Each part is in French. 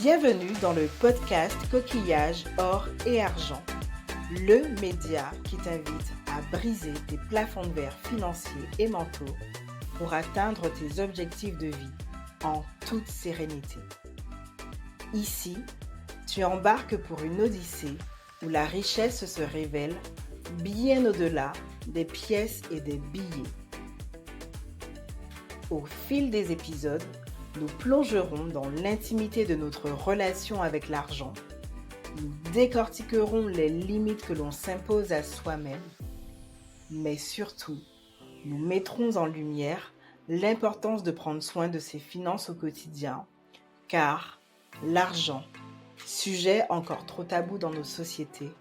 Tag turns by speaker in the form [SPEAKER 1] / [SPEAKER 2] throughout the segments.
[SPEAKER 1] Bienvenue dans le podcast Coquillage, Or et Argent, le média qui t'invite à briser tes plafonds de verre financiers et mentaux pour atteindre tes objectifs de vie en toute sérénité. Ici, tu embarques pour une odyssée où la richesse se révèle bien au-delà des pièces et des billets. Au fil des épisodes, nous plongerons dans l'intimité de notre relation avec l'argent. Nous décortiquerons les limites que l'on s'impose à soi-même. Mais surtout, nous mettrons en lumière l'importance de prendre soin de ses finances au quotidien, car l'argent, sujet encore trop tabou dans nos sociétés,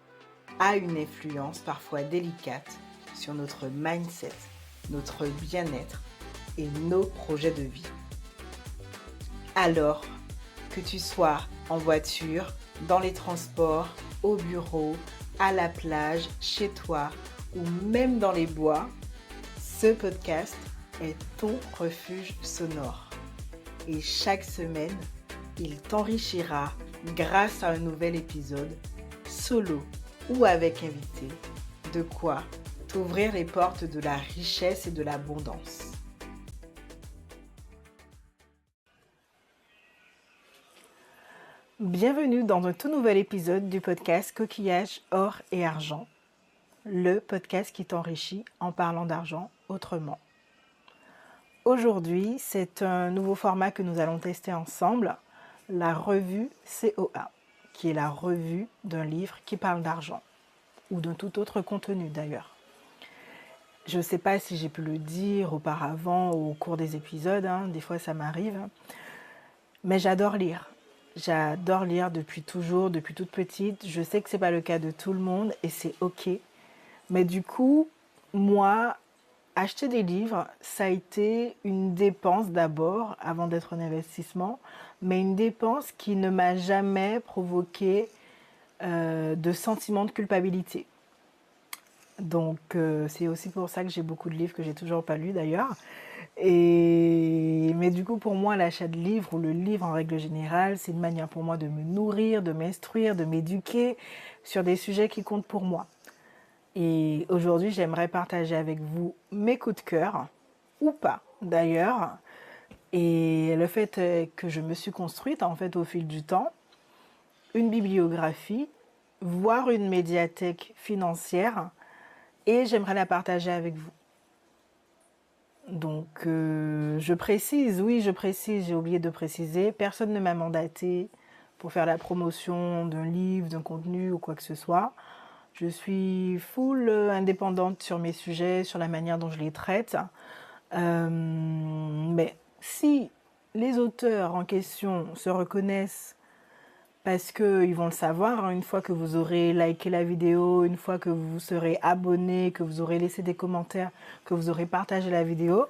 [SPEAKER 1] a une influence parfois délicate sur notre mindset, notre bien-être et nos projets de vie. Alors, que tu sois en voiture, dans les transports, au bureau, à la plage, chez toi ou même dans les bois, ce podcast est ton refuge sonore. Et chaque semaine, il t'enrichira grâce à un nouvel épisode, solo ou avec invité, de quoi t'ouvrir les portes de la richesse et de l'abondance. Bienvenue dans un tout nouvel épisode du podcast Coquillage, Or et Argent, le podcast qui t'enrichit en parlant d'argent autrement. Aujourd'hui, c'est un nouveau format que nous allons tester ensemble, la revue COA, qui est la revue d'un livre qui parle d'argent, ou d'un tout autre contenu d'ailleurs. Je ne sais pas si j'ai pu le dire auparavant au cours des épisodes, des fois ça m'arrive, mais j'adore lire. J'adore lire depuis toujours, depuis toute petite. Je sais que ce n'est pas le cas de tout le monde et c'est ok. Mais du coup, moi, acheter des livres, ça a été une dépense d'abord, avant d'être un investissement, mais une dépense qui ne m'a jamais provoqué de sentiment de culpabilité. Donc, c'est aussi pour ça que j'ai beaucoup de livres que j'ai toujours pas lus d'ailleurs. Mais du coup, pour moi, l'achat de livres ou le livre en règle générale, c'est une manière pour moi de me nourrir, de m'instruire, de m'éduquer sur des sujets qui comptent pour moi. Et aujourd'hui, j'aimerais partager avec vous mes coups de cœur, ou pas d'ailleurs, et le fait que je me suis construite en fait au fil du temps, une bibliographie, voire une médiathèque financière, et j'aimerais la partager avec vous. Donc, je précise, j'ai oublié de préciser, personne ne m'a mandaté pour faire la promotion d'un livre, d'un contenu ou quoi que ce soit. Je suis full indépendante sur mes sujets, sur la manière dont je les traite. Mais si les auteurs en question se reconnaissent parce qu'ils vont le savoir, une fois que vous aurez liké la vidéo, une fois que vous serez abonné, que vous aurez laissé des commentaires, que vous aurez partagé la vidéo,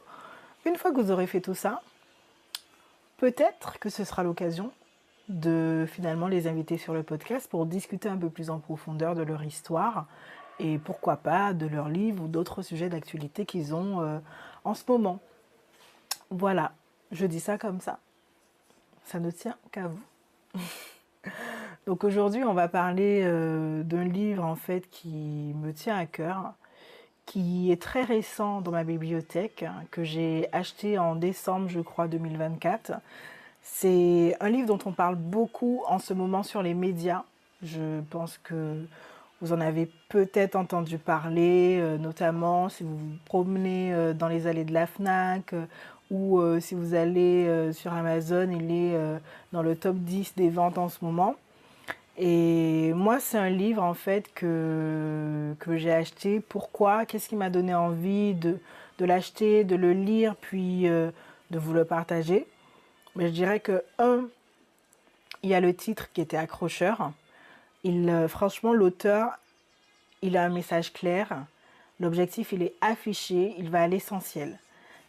[SPEAKER 1] une fois que vous aurez fait tout ça, peut-être que ce sera l'occasion de finalement les inviter sur le podcast pour discuter un peu plus en profondeur de leur histoire et pourquoi pas de leurs livres ou d'autres sujets d'actualité qu'ils ont en ce moment. Voilà, je dis ça comme ça. Ça ne tient qu'à vous. Donc aujourd'hui, on va parler d'un livre en fait qui me tient à cœur, qui est très récent dans ma bibliothèque, que j'ai acheté en décembre, je crois, 2024. C'est un livre dont on parle beaucoup en ce moment sur les médias. Je pense que vous en avez peut-être entendu parler, notamment si vous vous promenez dans les allées de la FNAC ou si vous allez sur Amazon, il est dans le top 10 des ventes en ce moment. Et moi, c'est un livre en fait que j'ai acheté. Pourquoi? Qu'est-ce qui m'a donné envie de l'acheter, de le lire, puis de vous le partager? Mais je dirais que, il y a le titre qui était accrocheur. Franchement, l'auteur, il a un message clair. L'objectif, il est affiché, il va à l'essentiel.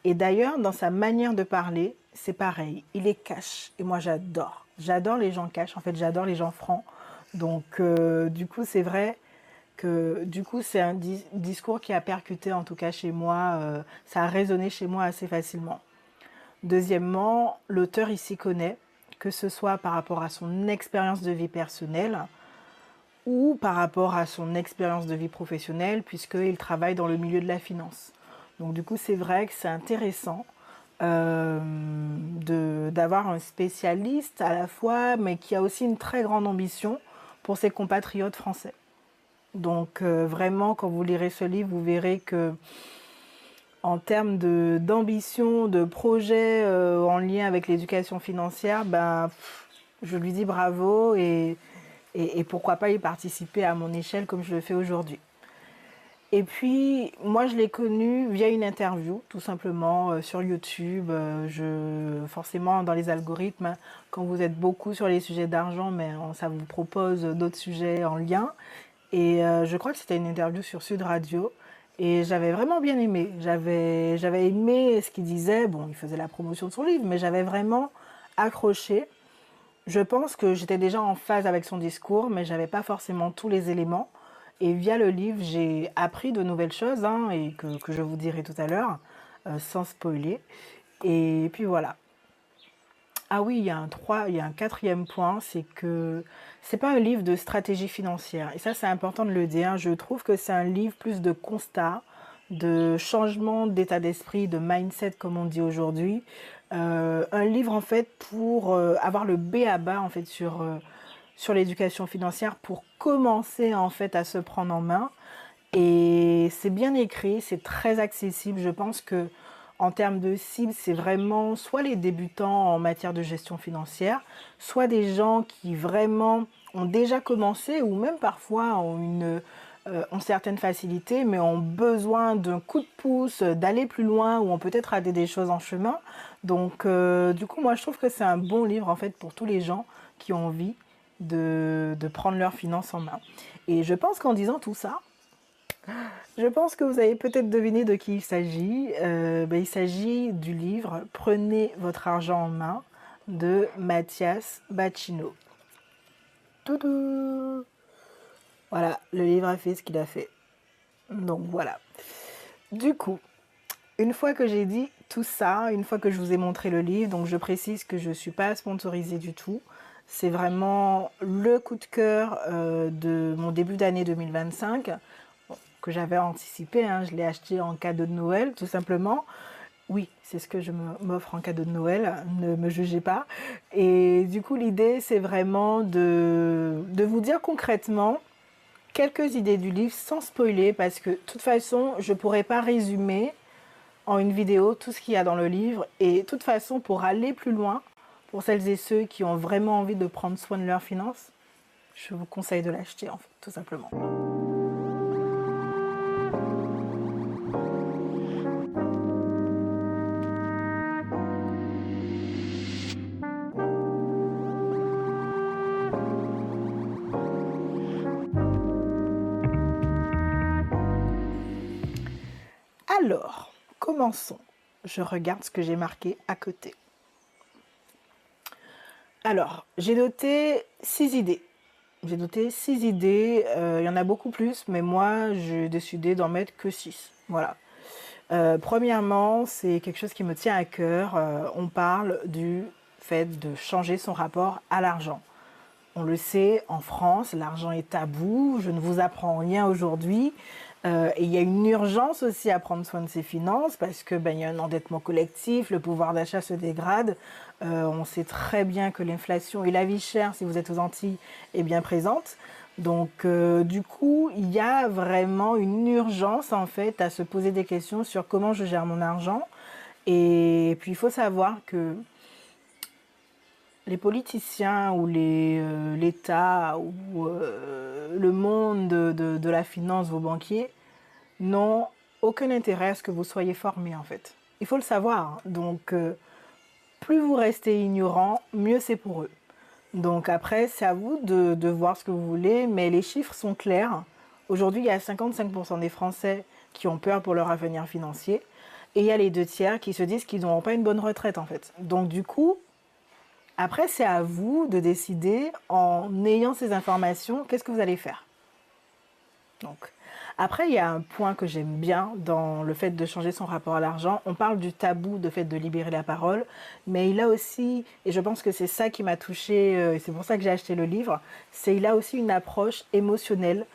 [SPEAKER 1] Et d'ailleurs, dans sa manière de parler, c'est pareil. Il est cash. Et moi, j'adore. J'adore les gens cash. En fait, j'adore les gens francs. Donc, du coup, c'est vrai que c'est un discours qui a percuté, en tout cas chez moi. Ça a résonné chez moi assez facilement. Deuxièmement, l'auteur, il s'y connaît. que ce soit par rapport à son expérience de vie personnelle ou par rapport à son expérience de vie professionnelle, puisqu'il travaille dans le milieu de la finance. Donc du coup, c'est vrai que c'est intéressant d'avoir un spécialiste à la fois, mais qui a aussi une très grande ambition pour ses compatriotes français. Donc vraiment, quand vous lirez ce livre, vous verrez que en termes d'ambition, de projet en lien avec l'éducation financière, ben, je lui dis bravo et pourquoi pas y participer à mon échelle comme je le fais aujourd'hui. Et puis, moi, je l'ai connu via une interview, tout simplement, sur YouTube. Forcément, dans les algorithmes, quand vous êtes beaucoup sur les sujets d'argent, mais ça vous propose d'autres sujets en lien. Et je crois que c'était une interview sur Sud Radio. Et j'avais vraiment bien aimé. J'avais aimé ce qu'il disait. Bon, il faisait la promotion de son livre, mais j'avais vraiment accroché. Je pense que j'étais déjà en phase avec son discours, mais j'avais pas forcément tous les éléments. Et via le livre, j'ai appris de nouvelles choses hein, et que je vous dirai tout à l'heure, sans spoiler. Et puis voilà. Ah oui, il y a un quatrième point, c'est que c'est pas un livre de stratégie financière. Et ça, c'est important de le dire. Je trouve que c'est un livre plus de constat, de changement d'état d'esprit, de mindset, comme on dit aujourd'hui. Un livre, en fait, pour avoir le B à bas, en fait, sur l'éducation financière, pour commencer, en fait, à se prendre en main. Et c'est bien écrit, c'est très accessible. Je pense que en termes de cible, c'est vraiment soit les débutants en matière de gestion financière, soit des gens qui vraiment ont déjà commencé ou même parfois ont certaines facilités, mais ont besoin d'un coup de pouce, d'aller plus loin ou ont peut-être raté des choses en chemin. Donc, du coup, moi, je trouve que c'est un bon livre en fait pour tous les gens qui ont envie de prendre leurs finances en main. Et je pense qu'en disant tout ça, je pense que vous avez peut-être deviné de qui il s'agit. Il s'agit du livre Prenez votre argent en main de Mathias Bacchino. Toudou. Voilà, le livre a fait ce qu'il a fait. Donc voilà. Du coup, une fois que j'ai dit tout ça, une fois que je vous ai montré le livre, donc je précise que je ne suis pas sponsorisée du tout. C'est vraiment le coup de cœur de mon début d'année 2025. Que j'avais anticipé, hein, je l'ai acheté en cadeau de Noël, tout simplement. Oui, c'est ce que je m'offre en cadeau de Noël, ne me jugez pas. Et du coup, l'idée, c'est vraiment de vous dire concrètement quelques idées du livre sans spoiler, parce que de toute façon, je ne pourrais pas résumer en une vidéo tout ce qu'il y a dans le livre. Et de toute façon, pour aller plus loin, pour celles et ceux qui ont vraiment envie de prendre soin de leurs finances, je vous conseille de l'acheter, en fait, tout simplement. Alors, commençons. Je regarde ce que j'ai marqué à côté. Alors, j'ai noté 6 idées. J'ai noté 6 idées. Il y en a beaucoup plus, mais moi, j'ai décidé d'en mettre que 6. Voilà. Premièrement, c'est quelque chose qui me tient à cœur. On parle du fait de changer son rapport à l'argent. On le sait, en France, l'argent est tabou. Je ne vous apprends rien aujourd'hui. Et il y a une urgence aussi à prendre soin de ses finances parce que il y a un endettement collectif, le pouvoir d'achat se dégrade. On sait très bien que l'inflation et la vie chère, si vous êtes aux Antilles, est bien présente. Donc, du coup, il y a vraiment une urgence en fait à se poser des questions sur comment je gère mon argent. Et puis, il faut savoir que les politiciens ou l'État ou le monde de la finance, vos banquiers, n'ont aucun intérêt à ce que vous soyez formés en fait. Il faut le savoir. Hein. Donc, plus vous restez ignorant, mieux c'est pour eux. Donc après, c'est à vous de voir ce que vous voulez, mais les chiffres sont clairs. Aujourd'hui, il y a 55% des Français qui ont peur pour leur avenir financier, et il y a les 2 tiers qui se disent qu'ils n'auront pas une bonne retraite en fait. Donc du coup, après, c'est à vous de décider, en ayant ces informations, qu'est-ce que vous allez faire. Donc, Après, il y a un point que j'aime bien dans le fait de changer son rapport à l'argent. On parle du tabou de fait de libérer la parole, mais il a aussi, et je pense que c'est ça qui m'a touchée, et c'est pour ça que j'ai acheté le livre, c'est il a aussi une approche émotionnelle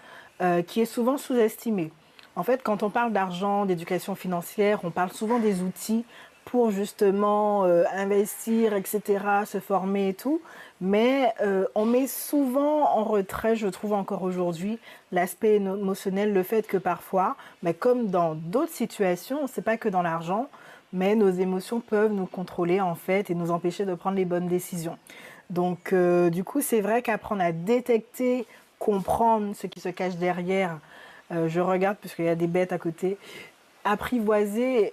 [SPEAKER 1] qui est souvent sous-estimée. En fait, quand on parle d'argent, d'éducation financière, on parle souvent des outils pour justement investir, etc., se former et tout. Mais on met souvent en retrait, je trouve encore aujourd'hui, l'aspect émotionnel, le fait que parfois, mais comme dans d'autres situations, c'est pas que dans l'argent, mais nos émotions peuvent nous contrôler en fait et nous empêcher de prendre les bonnes décisions. Donc du coup, c'est vrai qu'apprendre à détecter, comprendre ce qui se cache derrière, je regarde puisqu'il y a des bêtes à côté, apprivoiser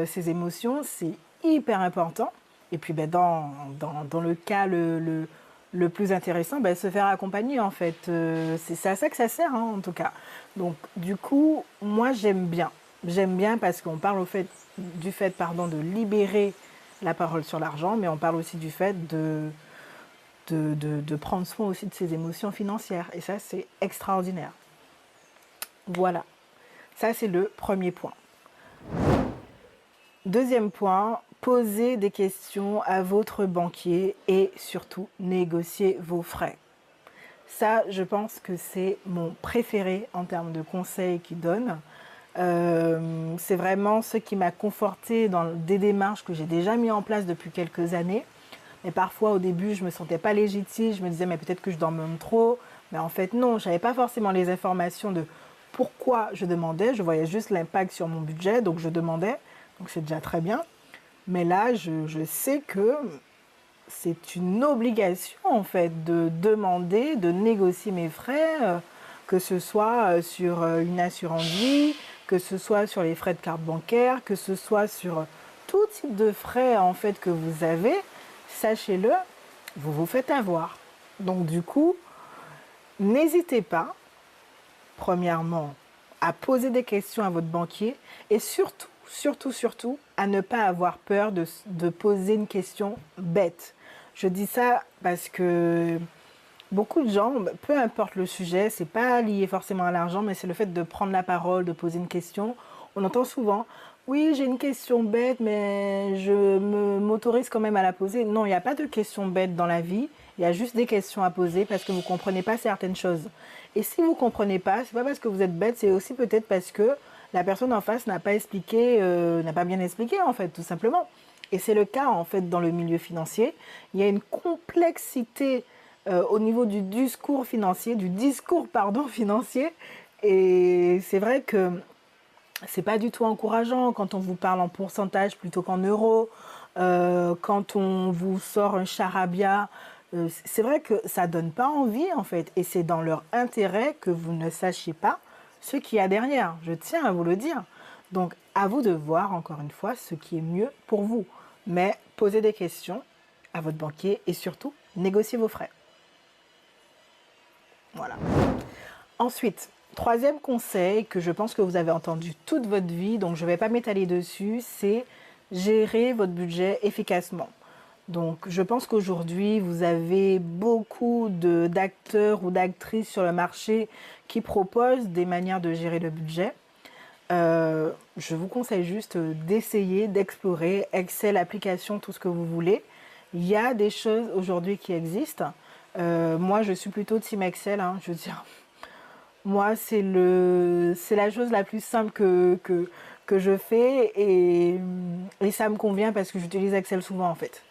[SPEAKER 1] ses émotions, c'est hyper important. Et puis ben, dans le cas le plus intéressant, ben, se faire accompagner en fait. C'est à ça que ça sert hein, en tout cas. Donc du coup, moi j'aime bien. J'aime bien parce qu'on parle du fait pardon, de libérer la parole sur l'argent, mais on parle aussi du fait de prendre soin aussi de ses émotions financières. Et ça, c'est extraordinaire. Voilà. Ça, c'est le premier point. Deuxième point, posez des questions à votre banquier et surtout négociez vos frais. Ça, je pense que c'est mon préféré en termes de conseils qu'il donne. C'est vraiment ce qui m'a conforté dans des démarches que j'ai déjà mis en place depuis quelques années. Mais parfois, au début, je ne me sentais pas légitime. Je me disais, mais peut-être que je demande trop. Mais en fait, non, je n'avais pas forcément les informations de pourquoi je demandais. Je voyais juste l'impact sur mon budget, donc je demandais. Donc c'est déjà très bien. Mais là, je sais que c'est une obligation, en fait, de demander, de négocier mes frais, que ce soit sur une assurance vie, que ce soit sur les frais de carte bancaire, que ce soit sur tout type de frais, en fait, que vous avez. Sachez-le, vous vous faites avoir. Donc du coup, n'hésitez pas, premièrement, à poser des questions à votre banquier et surtout, à ne pas avoir peur de poser une question bête. Je dis ça parce que beaucoup de gens, peu importe le sujet, c'est pas lié forcément à l'argent, mais c'est le fait de prendre la parole, de poser une question. On entend souvent, oui, j'ai une question bête, mais je m'autorise quand même à la poser. Non, il n'y a pas de questions bêtes dans la vie. Il y a juste des questions à poser parce que vous ne comprenez pas certaines choses. Et si vous ne comprenez pas, c'est pas parce que vous êtes bête, c'est aussi peut-être parce que la personne en face n'a pas expliqué, n'a pas bien expliqué en fait, tout simplement. Et c'est le cas en fait dans le milieu financier. Il y a une complexité au niveau du discours pardon, financier. Et c'est vrai que c'est pas du tout encourageant quand on vous parle en pourcentage plutôt qu'en euros, quand on vous sort un charabia. C'est vrai que ça donne pas envie en fait, et c'est dans leur intérêt que vous ne sachiez pas ce qu'il y a derrière. Je tiens à vous le dire. Donc à vous de voir encore une fois ce qui est mieux pour vous. Mais posez des questions à votre banquier et surtout négociez vos frais. Voilà. Ensuite, troisième conseil que je pense que vous avez entendu toute votre vie, donc je ne vais pas m'étaler dessus, c'est gérer votre budget efficacement. Donc je pense qu'aujourd'hui, vous avez beaucoup d'acteurs ou d'actrices sur le marché qui proposent des manières de gérer le budget. Je vous conseille juste d'essayer, d'explorer Excel, application, tout ce que vous voulez. Il y a des choses aujourd'hui qui existent. Moi, je suis plutôt team Excel, hein, je veux dire. Moi, c'est la chose la plus simple que je fais et ça me convient parce que j'utilise Excel souvent en fait.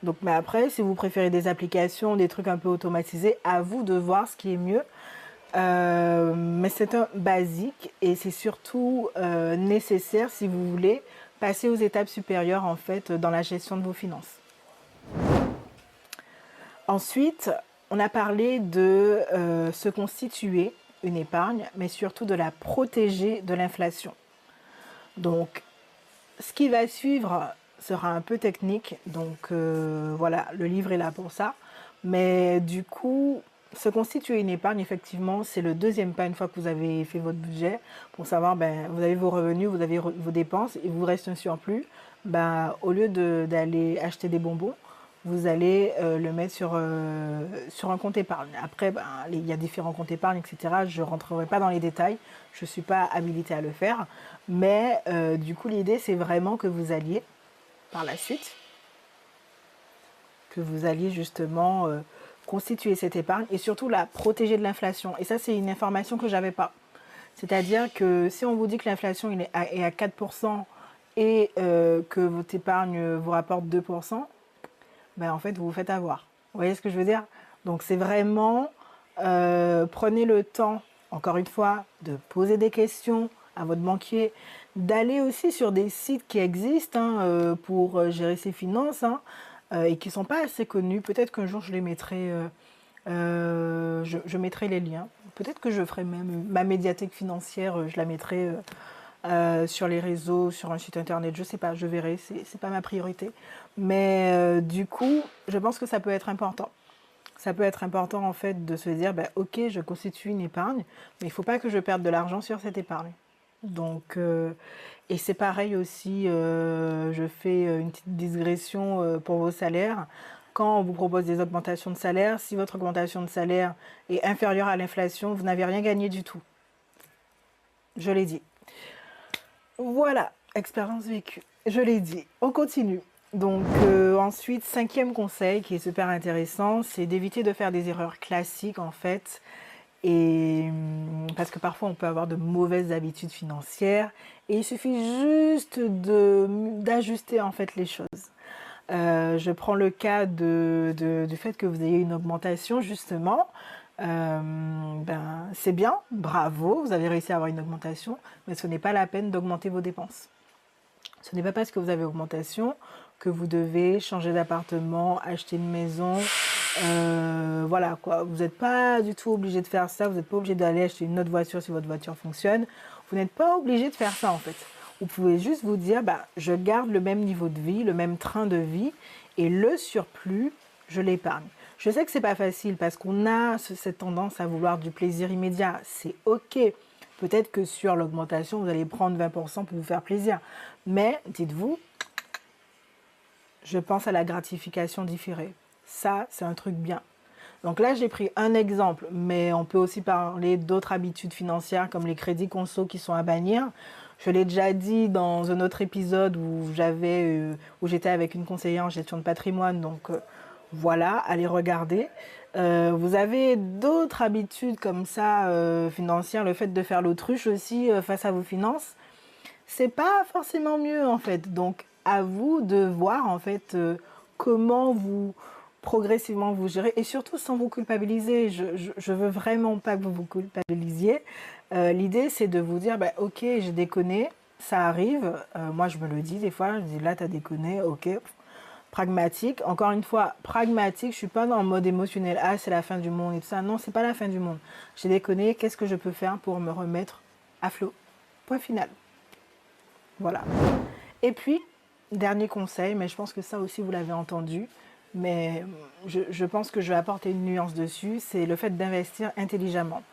[SPEAKER 1] Donc, mais après, si vous préférez des applications, des trucs un peu automatisés, à vous de voir ce qui est mieux. Mais c'est un basique et c'est surtout nécessaire si vous voulez passer aux étapes supérieures en fait dans la gestion de vos finances. Ensuite, on a parlé de se constituer une épargne, mais surtout de la protéger de l'inflation. Donc, ce qui va suivre sera un peu technique, donc voilà, le livre est là pour ça. Mais du coup, se constituer une épargne, effectivement, c'est le deuxième pas une fois que vous avez fait votre budget pour savoir, ben, vous avez vos revenus, vous avez vos dépenses, il vous reste un surplus. Ben, au lieu d'aller acheter des bonbons, vous allez le mettre sur un compte épargne. Après, ben, il y a différents comptes épargne, etc. Je ne rentrerai pas dans les détails, je ne suis pas habilitée à le faire. Mais du coup, l'idée, c'est vraiment que vous alliez, par la suite, que vous alliez justement constituer cette épargne et surtout la protéger de l'inflation. Et ça, c'est une information que je n'avais pas. C'est-à-dire que si on vous dit que l'inflation est à 4% et que votre épargne vous rapporte 2%, ben en fait, vous vous faites avoir. Vous voyez ce que je veux dire? Donc, c'est vraiment, prenez le temps, encore une fois, de poser des questions à votre banquier, d'aller aussi sur des sites qui existent hein, pour gérer ses finances hein, et qui ne sont pas assez connus. Peut-être qu'un jour, je les mettrai, je mettrai les liens. Peut-être que je ferai même ma médiathèque financière, je la mettrai sur les réseaux, sur un site internet, je sais pas, je verrai, c'est pas ma priorité. Mais du coup, je pense que ça peut être important. Ça peut être important en fait de se dire, bah, ok, je constitue une épargne, mais il faut pas que je perde de l'argent sur cette épargne. Donc, et c'est pareil aussi, je fais une petite digression pour vos salaires. Quand on vous propose des augmentations de salaire, si votre augmentation de salaire est inférieure à l'inflation, vous n'avez rien gagné du tout. Je l'ai dit. Voilà, expérience vécue. Je l'ai dit. On continue. Donc ensuite, cinquième conseil qui est super intéressant, c'est d'éviter de faire des erreurs classiques en fait. Et parce que parfois on peut avoir de mauvaises habitudes financières et il suffit juste d'ajuster en fait les choses. Je prends le cas du fait que vous ayez une augmentation justement. Ben, c'est bien, bravo, vous avez réussi à avoir une augmentation, mais ce n'est pas la peine d'augmenter vos dépenses. Ce n'est pas parce que vous avez augmentation que vous devez changer d'appartement, acheter une maison. Voilà quoi, vous n'êtes pas du tout obligé de faire ça, vous n'êtes pas obligé d'aller acheter une autre voiture si votre voiture fonctionne. Vous n'êtes pas obligé de faire ça en fait. Vous pouvez juste vous dire, bah, je garde le même niveau de vie, le même train de vie, et le surplus, je l'épargne. Je sais que c'est pas facile parce qu'on a cette tendance à vouloir du plaisir immédiat. C'est ok. Peut-être que sur l'augmentation, vous allez prendre 20% pour vous faire plaisir. Mais dites-vous, je pense à la gratification différée. Ça, c'est un truc bien. Donc là, j'ai pris un exemple, mais on peut aussi parler d'autres habitudes financières comme les crédits conso qui sont à bannir. Je l'ai déjà dit dans un autre épisode où j'étais avec une conseillère en gestion de patrimoine. Donc voilà, allez regarder. Vous avez d'autres habitudes comme ça financières, le fait de faire l'autruche aussi face à vos finances, c'est pas forcément mieux en fait. Donc à vous de voir en fait comment vous progressivement vous gérez et surtout sans vous culpabiliser. Je veux vraiment pas que vous vous culpabilisiez. L'idée c'est de vous dire bah, ok j'ai déconné, ça arrive. Moi je me le dis des fois, je dis là t'as déconné, ok. Pragmatique, encore une fois, pragmatique, je suis pas dans le mode émotionnel, ah c'est la fin du monde et tout ça, non c'est pas la fin du monde. J'ai déconné, qu'est-ce que je peux faire pour me remettre à flot? Point final. Voilà. Et puis, dernier conseil, mais je pense que ça aussi vous l'avez entendu, mais je pense que je vais apporter une nuance dessus, c'est le fait d'investir intelligemment.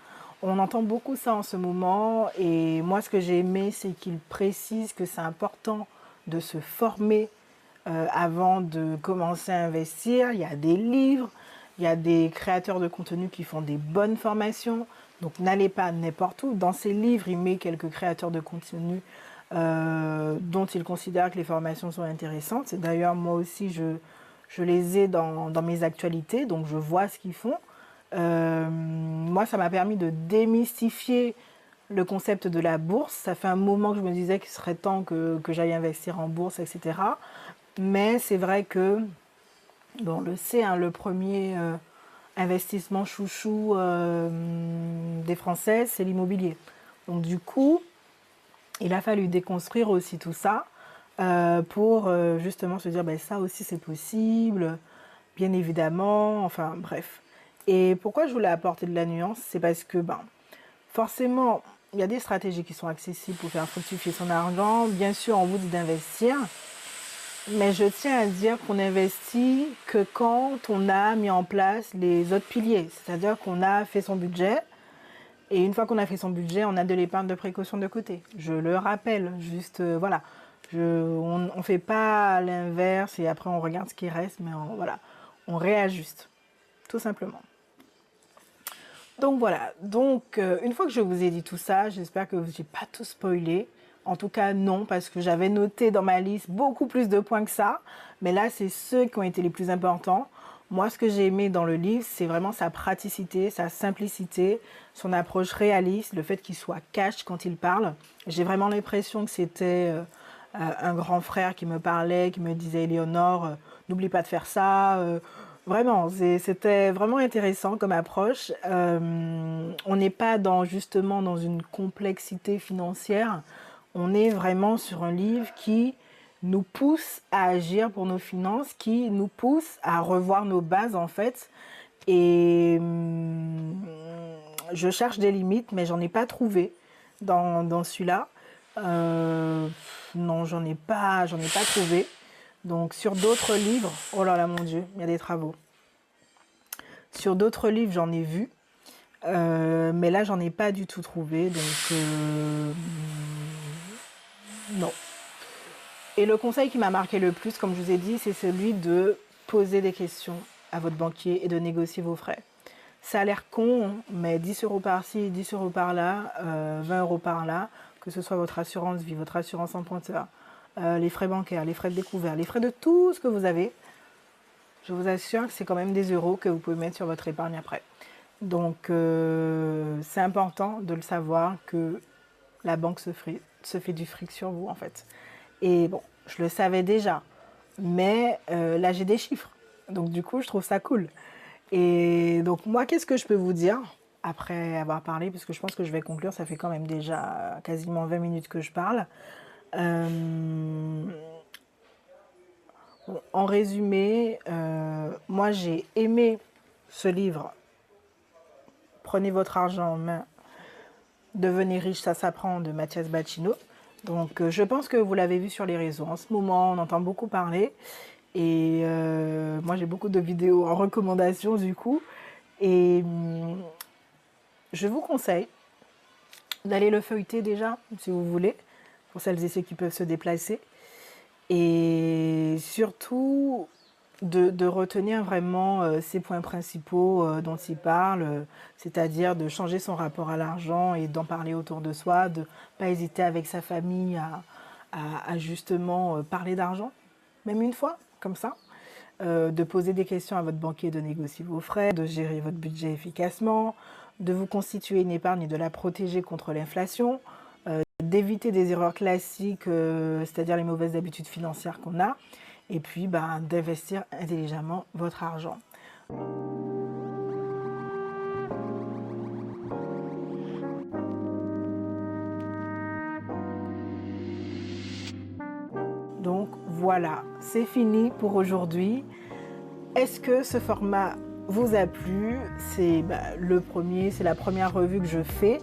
[SPEAKER 1] On entend beaucoup ça en ce moment et moi ce que j'ai aimé c'est qu'il précise que c'est important de se former avant de commencer à investir. Il y a des livres, il y a des créateurs de contenu qui font des bonnes formations. Donc n'allez pas n'importe où. Dans ces livres, il met quelques créateurs de contenu dont il considère que les formations sont intéressantes. C'est d'ailleurs moi aussi, je les ai dans mes actualités, donc je vois ce qu'ils font. Moi, ça m'a permis de démystifier le concept de la bourse. Ça fait un moment que je me disais qu'il serait temps que j'aille investir en bourse, etc. Mais c'est vrai que, bon, on le sait, hein, le premier investissement chouchou des Français, c'est l'immobilier. Donc du coup, il a fallu déconstruire aussi tout ça pour justement se dire, ben, ça aussi c'est possible, bien évidemment, enfin bref. Et pourquoi je voulais apporter de la nuance, c'est parce que ben, forcément, il y a des stratégies qui sont accessibles pour faire fructifier son argent. Bien sûr, on vous dit d'investir, mais je tiens à dire qu'on investit que quand on a mis en place les autres piliers, c'est-à-dire qu'on a fait son budget, et une fois qu'on a fait son budget, on a de l'épargne de précaution de côté. Je le rappelle, juste voilà. On fait pas l'inverse et après on regarde ce qui reste, mais voilà, on réajuste, tout simplement. Donc voilà, une fois que je vous ai dit tout ça, j'espère que je n'ai pas tout spoilé. En tout cas, non, parce que j'avais noté dans ma liste beaucoup plus de points que ça. Mais là, c'est ceux qui ont été les plus importants. Moi, ce que j'ai aimé dans le livre, c'est vraiment sa praticité, sa simplicité, son approche réaliste, le fait qu'il soit cash quand il parle. J'ai vraiment l'impression que c'était un grand frère qui me parlait, qui me disait « Éléonore, n'oublie pas de faire ça ». Vraiment, c'était vraiment intéressant comme approche. On n'est pas justement dans une complexité financière. On est vraiment sur un livre qui nous pousse à agir pour nos finances, qui nous pousse à revoir nos bases en fait. Et je cherche des limites, mais j'en ai pas trouvé dans celui-là. Non, j'en ai pas trouvé. Donc sur d'autres livres, oh là là mon Dieu, il y a des travaux. Sur d'autres livres, j'en ai vu, mais là, j'en ai pas du tout trouvé, donc non. Et le conseil qui m'a marqué le plus, comme je vous ai dit, c'est celui de poser des questions à votre banquier et de négocier vos frais. Ça a l'air con, mais 10 € par-ci, 10 € par-là, 20 € par-là, que ce soit votre assurance vie, votre assurance emprunteur, les frais bancaires, les frais de découvert, les frais de tout ce que vous avez, je vous assure que c'est quand même des euros que vous pouvez mettre sur votre épargne après. Donc, c'est important de le savoir que la banque se fait du fric sur vous, en fait. Et bon, je le savais déjà, mais là, j'ai des chiffres. Donc, du coup, je trouve ça cool. Et donc, moi, qu'est-ce que je peux vous dire après avoir parlé, parce que je pense que je vais conclure, ça fait quand même déjà quasiment 20 minutes que je parle. En résumé, moi j'ai aimé ce livre. Prenez votre argent en main, devenez riche, ça s'apprend, de Mathias Bacchino. Donc je pense que vous l'avez vu sur les réseaux. En ce moment, on entend beaucoup parler. Et moi j'ai beaucoup de vidéos en recommandation du coup. Et je vous conseille d'aller le feuilleter déjà, si vous voulez, pour celles et ceux qui peuvent se déplacer. Et surtout, de retenir vraiment ces points principaux dont il parle, c'est-à-dire de changer son rapport à l'argent et d'en parler autour de soi, de ne pas hésiter avec sa famille à justement parler d'argent, même une fois, comme ça, de poser des questions à votre banquier, de négocier vos frais, de gérer votre budget efficacement, de vous constituer une épargne et de la protéger contre l'inflation, d'éviter des erreurs classiques, c'est-à-dire les mauvaises habitudes financières qu'on a, et puis d'investir intelligemment votre argent. Donc voilà, c'est fini pour aujourd'hui. Est-ce que ce format vous a plu? C'est c'est la première revue que je fais.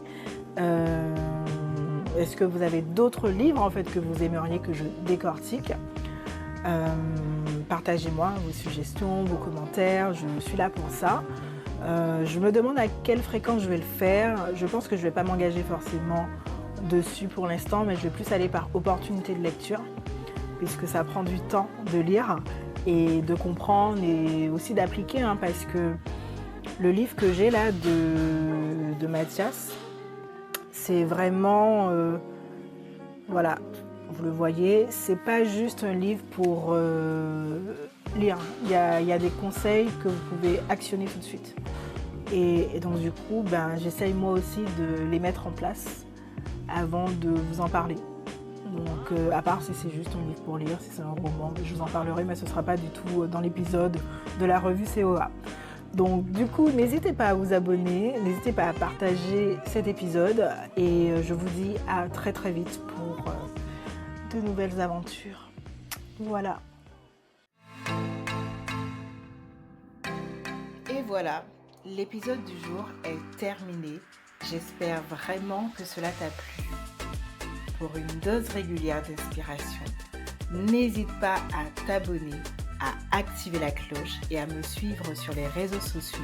[SPEAKER 1] Est-ce que vous avez d'autres livres en fait que vous aimeriez que je décortique? Partagez-moi vos suggestions, vos commentaires, je suis là pour ça. Je me demande à quelle fréquence je vais le faire. Je pense que je ne vais pas m'engager forcément dessus pour l'instant, mais je vais plus aller par opportunité de lecture, puisque ça prend du temps de lire et de comprendre et aussi d'appliquer, parce que le livre que j'ai là de Mathias, c'est vraiment, voilà, vous le voyez, c'est pas juste un livre pour lire. Il y a des conseils que vous pouvez actionner tout de suite. Et donc du coup, j'essaye moi aussi de les mettre en place avant de vous en parler. Donc à part si c'est juste un livre pour lire, si c'est un roman, je vous en parlerai, mais ce ne sera pas du tout dans l'épisode de la revue COA. Donc du coup, n'hésitez pas à vous abonner, n'hésitez pas à partager cet épisode et je vous dis à très très vite pour de nouvelles aventures. Voilà. Et voilà, l'épisode du jour est terminé. J'espère vraiment que cela t'a plu. Pour une dose régulière d'inspiration, n'hésite pas à t'abonner, à activer la cloche et à me suivre sur les réseaux sociaux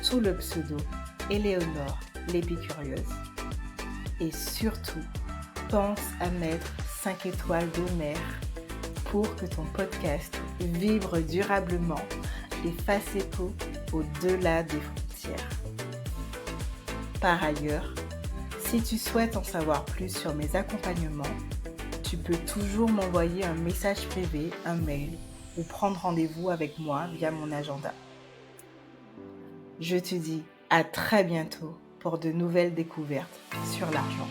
[SPEAKER 1] sous le pseudo Éléonore l'épicurieuse. Et surtout, pense à mettre 5 étoiles de mer pour que ton podcast vibre durablement et fasse écho au-delà des frontières. Par ailleurs, si tu souhaites en savoir plus sur mes accompagnements, tu peux toujours m'envoyer un message privé, un mail ou prendre rendez-vous avec moi via mon agenda. Je te dis à très bientôt pour de nouvelles découvertes sur l'argent.